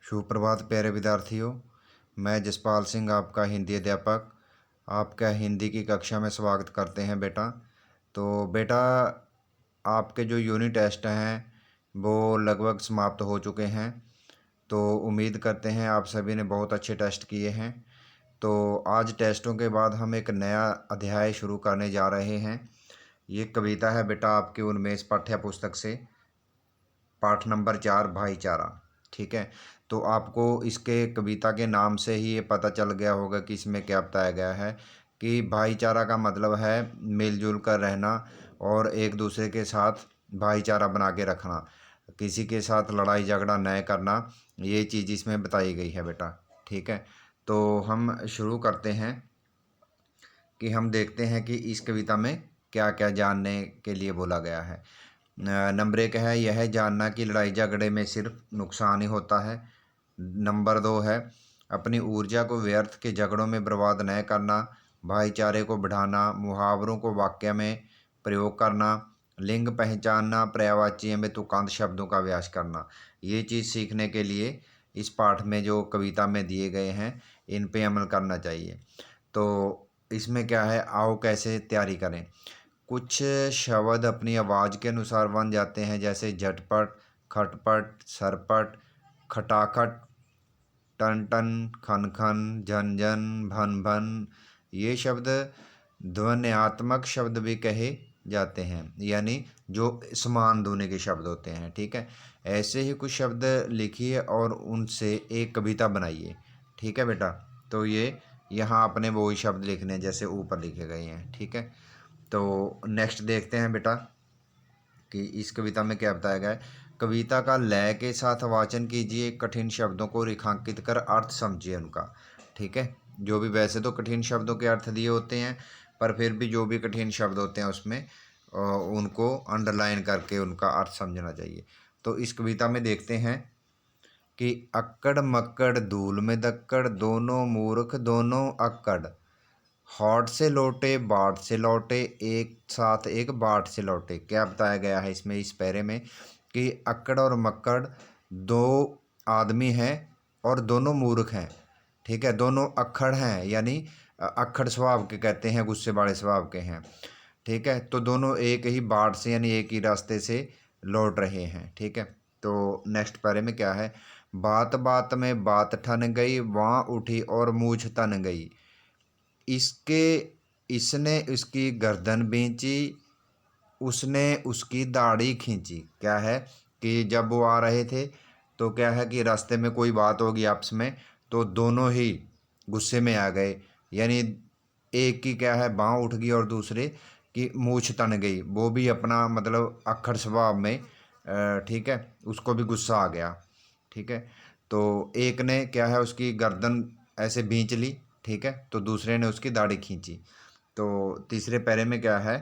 सुप्रभात प्यारे विद्यार्थियों। मैं जसपाल सिंह आपका हिंदी अध्यापक आपका हिंदी की कक्षा में स्वागत करते हैं बेटा। तो बेटा, आपके जो यूनिट टेस्ट हैं वो लगभग समाप्त हो चुके हैं। तो उम्मीद करते हैं आप सभी ने बहुत अच्छे टेस्ट किए हैं। तो आज टेस्टों के बाद हम एक नया अध्याय शुरू करने जा रहे हैं। ये कविता है बेटा आपके उन्मेष पाठ्य पुस्तक से, पाठ नंबर 4 भाईचारा। ठीक है, तो आपको इसके कविता के नाम से ही ये पता चल गया होगा कि इसमें क्या बताया गया है कि भाईचारा का मतलब है मिलजुल कर रहना और एक दूसरे के साथ भाईचारा बना के रखना, किसी के साथ लड़ाई झगड़ा न करना। ये चीज़ इसमें बताई गई है बेटा। ठीक है, तो हम शुरू करते हैं कि हम देखते हैं कि इस कविता में क्या क्या जानने के लिए बोला गया है। नंबर 1 है यह जानना कि लड़ाई झगड़े में सिर्फ नुकसान ही होता है। नंबर 2 है अपनी ऊर्जा को व्यर्थ के झगड़ों में बर्बाद न करना, भाईचारे को बढ़ाना, मुहावरों को वाक्य में प्रयोग करना, लिंग पहचानना, पर्यायवाची एवं तुकांत शब्दों का अभ्यास करना। ये चीज़ सीखने के लिए इस पाठ में जो कविता में दिए गए हैं इन पे अमल करना चाहिए। तो इसमें क्या है, आओ कैसे तैयारी करें। कुछ शब्द अपनी आवाज़ के अनुसार बन जाते हैं, जैसे झटपट, खटपट, सरपट, खटाखट, टन टन, खन खन, झन झन, भन भन। ये शब्द ध्वन्यात्मक शब्द भी कहे जाते हैं, यानी जो समान ध्वनि के शब्द होते हैं। ठीक है, ऐसे ही कुछ शब्द लिखिए और उनसे एक कविता बनाइए। ठीक है बेटा, तो ये यहाँ आपने वही शब्द लिखने हैं जैसे ऊपर लिखे गए हैं। ठीक है, तो नेक्स्ट देखते हैं बेटा कि इस कविता में क्या बताया गया है। कविता का लय के साथ वाचन कीजिए, कठिन शब्दों को रेखांकित कर अर्थ समझिए उनका। ठीक है, जो भी वैसे तो कठिन शब्दों के अर्थ दिए होते हैं, पर फिर भी जो भी कठिन शब्द होते हैं उसमें उनको अंडरलाइन करके उनका अर्थ समझना चाहिए। तो इस कविता में देखते हैं कि अक्कड़ मक्कड़ धूल में दक्कड़, दोनों मूर्ख दोनों अक्कड़, हॉट से लौटे बाट से लौटे, एक साथ एक बाट से लौटे। क्या बताया गया है इसमें, इस पैरे में, कि अक्कड़ और मक्कड़ दो आदमी हैं और दोनों मूर्ख हैं। ठीक है, दोनों अक्खड़ हैं, यानी अक्खड़ स्वभाव के कहते हैं, गुस्से वाले स्वभाव के हैं। ठीक है, तो दोनों एक ही बाट से यानी एक ही रास्ते से लौट रहे हैं। ठीक है, तो नेक्स्ट पैरे में क्या है। बात बात में बात ठन गई, वहाँ उठी और मूछ तन गई। इसके इसने उसकी गर्दन खींची, उसने उसकी दाढ़ी खींची। क्या है कि जब वो आ रहे थे तो क्या है कि रास्ते में कोई बात होगी आपस में, तो दोनों ही गुस्से में आ गए, यानी एक की क्या है बाँह उठ गई और दूसरे की मूछ तन गई। वो भी अपना मतलब अक्खड़ स्वभाव में ठीक है, उसको भी गुस्सा आ गया। ठीक है, तो एक ने क्या है उसकी गर्दन ऐसे खींच ली। ठीक है, तो दूसरे ने उसकी दाढ़ी खींची। तो तीसरे पैरे में क्या है।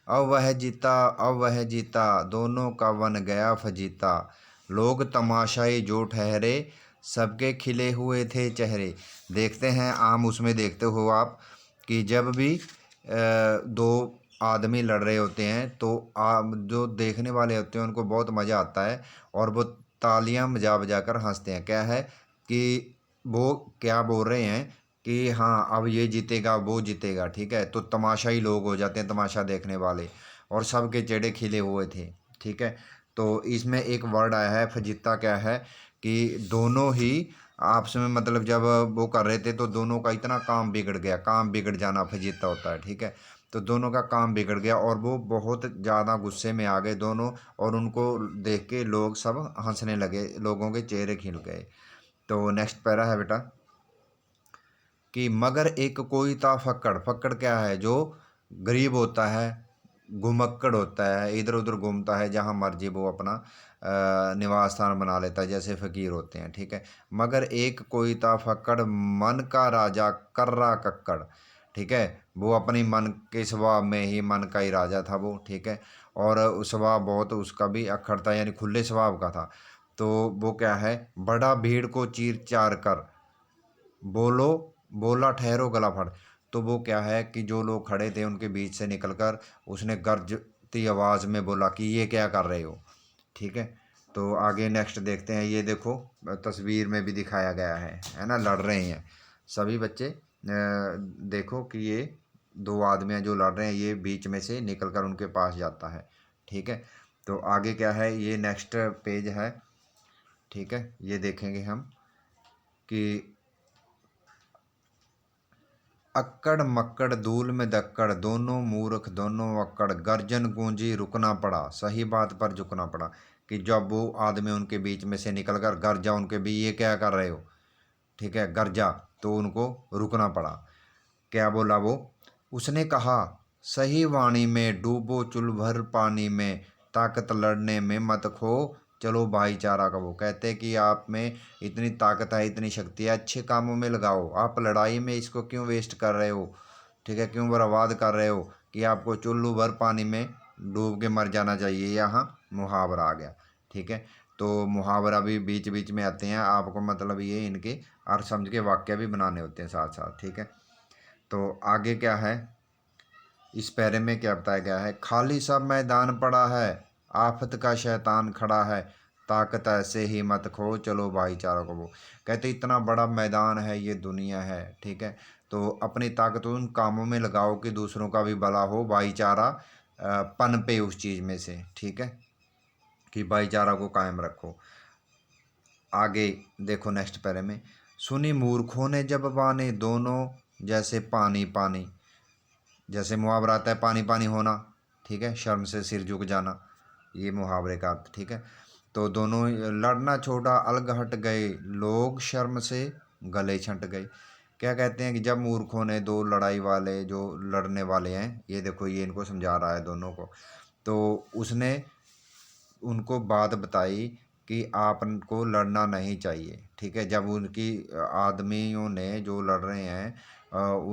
अब वह जीता अब वह जीता, दोनों का वन गया फजीता, लोग तमाशाई जो ठहरे, सबके खिले हुए थे चेहरे। देखते हैं आम उसमें देखते हो आप कि जब भी दो आदमी लड़ रहे होते हैं तो जो देखने वाले होते हैं उनको बहुत मज़ा आता है और वो तालियां बजा बजा कर हंसते हैं। क्या है कि वो क्या बोल रहे हैं कि हाँ अब ये जीतेगा वो जीतेगा। ठीक है, तो तमाशाई लोग हो जाते हैं, तमाशा देखने वाले, और सबके चेहरे खिले हुए थे। ठीक है, तो इसमें एक वर्ड आया है फजीता। क्या है कि दोनों ही आपस में मतलब जब वो कर रहे थे तो दोनों का इतना काम बिगड़ गया, काम बिगड़ जाना फजीता होता है। ठीक है, तो दोनों का काम बिगड़ गया और वो बहुत ज़्यादा गुस्से में आ गए दोनों, और उनको देख के लोग सब हंसने लगे, लोगों के चेहरे खिल गए। तो नेक्स्ट पैरा है बेटा कि मगर एक कोई था फक्कड़। फक्कड़ क्या है, जो गरीब होता है, घुमक्कड़ होता है, इधर उधर घूमता है, जहाँ मर्जी वो अपना निवास स्थान बना लेता है, जैसे फ़कीर होते हैं। ठीक है, मगर एक कोई था फक्कड़, मन का राजा कर्रा कक्कड़। ठीक है, वो अपनी मन के स्वभाव में ही मन का ही राजा था वो। ठीक है, और स्वभाव बहुत उसका भी अक्खड़ था, यानी खुले स्वभाव का था। तो वो क्या है, बड़ा भीड़ को चीर चार कर, बोलो बोला ठहरो गला फड़। तो वो क्या है कि जो लोग खड़े थे उनके बीच से निकलकर उसने गरजती आवाज़ में बोला कि ये क्या कर रहे हो। ठीक है, तो आगे नेक्स्ट देखते हैं। ये देखो तस्वीर में भी दिखाया गया है ना, लड़ रहे हैं सभी बच्चे। देखो कि ये दो आदमी हैं जो लड़ रहे हैं, ये बीच में से निकल कर उनके पास जाता है। ठीक है, तो आगे क्या है, ये नेक्स्ट पेज है। ठीक है, ये देखेंगे हम कि अक्कड़ मक्कड़ धूल में दक्कड़, दोनों मूर्ख दोनों अक्कड़, गर्जन गूंजी रुकना पड़ा, सही बात पर झुकना पड़ा। कि जब वो आदमी उनके बीच में से निकल कर गर्जा उनके भी, ये क्या कर रहे हो, ठीक है, गर्जा, तो उनको रुकना पड़ा। क्या बोला वो, उसने कहा सही वाणी में, डूबो चुल भर पानी में, ताकत लड़ने में मत खो, चलो भाईचारा का। वो कहते कि आप में इतनी ताकत है, इतनी शक्ति है, अच्छे कामों में लगाओ, आप लड़ाई में इसको क्यों वेस्ट कर रहे हो, ठीक है, क्यों बर्बाद कर रहे हो कि आपको चुल्लू भर पानी में डूब के मर जाना चाहिए। यहाँ मुहावरा आ गया। ठीक है, तो मुहावरा भी बीच बीच में आते हैं, आपको मतलब ये इनके अर्थ समझ के वाक्य भी बनाने होते हैं साथ साथ। ठीक है, तो आगे क्या है, इस पैरे में क्या बताया गया है, खाली सब मैदान पड़ा है, आफत का शैतान खड़ा है, ताकत ऐसे ही मत खो, चलो भाईचारा को। वो कहते इतना बड़ा मैदान है, ये दुनिया है। ठीक है, तो अपनी ताकत उन कामों में लगाओ कि दूसरों का भी भला हो, भाईचारा पनपे उस चीज़ में से। ठीक है, कि भाईचारा को कायम रखो। आगे देखो नेक्स्ट पैरे में, सुनी मूर्खों ने जब बाने, दोनों जैसे पानी पानी, जैसे मुहावरा आता है पानी पानी होना। ठीक है, शर्म से सिर झुक जाना, ये मुहावरे का अर्थ। ठीक है, तो दोनों लड़ना छोड़ा अलग हट गए, लोग शर्म से गले छंट गए। क्या कहते हैं कि जब मूर्खों ने, दो लड़ाई वाले जो लड़ने वाले हैं, ये देखो ये इनको समझा रहा है दोनों को, तो उसने उनको बात बताई कि आपको लड़ना नहीं चाहिए। ठीक है, जब उनकी आदमियों ने जो लड़ रहे हैं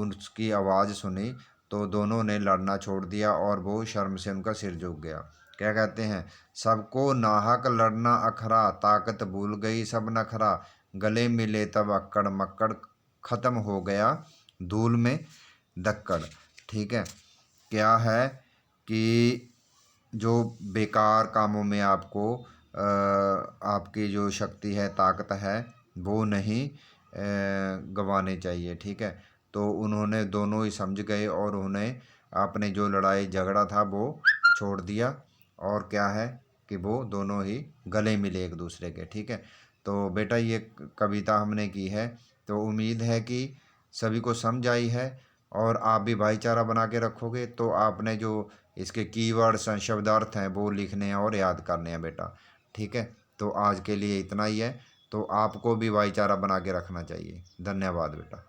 उसकी आवाज़ सुनी, तो दोनों ने लड़ना छोड़ दिया और वो शर्म से उनका सिर झुक गया। क्या कहते हैं, सबको नाहक लड़ना अखरा, ताकत भूल गई सब नखरा, गले मिले तब अक्कड़ मक्कड़, ख़त्म हो गया धूल में दक्कड़। ठीक है, क्या है कि जो बेकार कामों में आपको आपकी जो शक्ति है, ताकत है, वो नहीं गंवानी चाहिए। ठीक है, तो उन्होंने दोनों ही समझ गए और उन्हें आपने जो लड़ाई झगड़ा था वो छोड़ दिया, और क्या है कि वो दोनों ही गले मिले एक दूसरे के। ठीक है, तो बेटा ये कविता हमने की है, तो उम्मीद है कि सभी को समझ आई है, और आप भी भाईचारा बना के रखोगे, तो आपने जो इसके कीवर्ड्स हैं, शब्दार्थ हैं, वो लिखने हैं और याद करने हैं बेटा। ठीक है, तो आज के लिए इतना ही है, तो आपको भी भाईचारा बना के रखना चाहिए। धन्यवाद बेटा।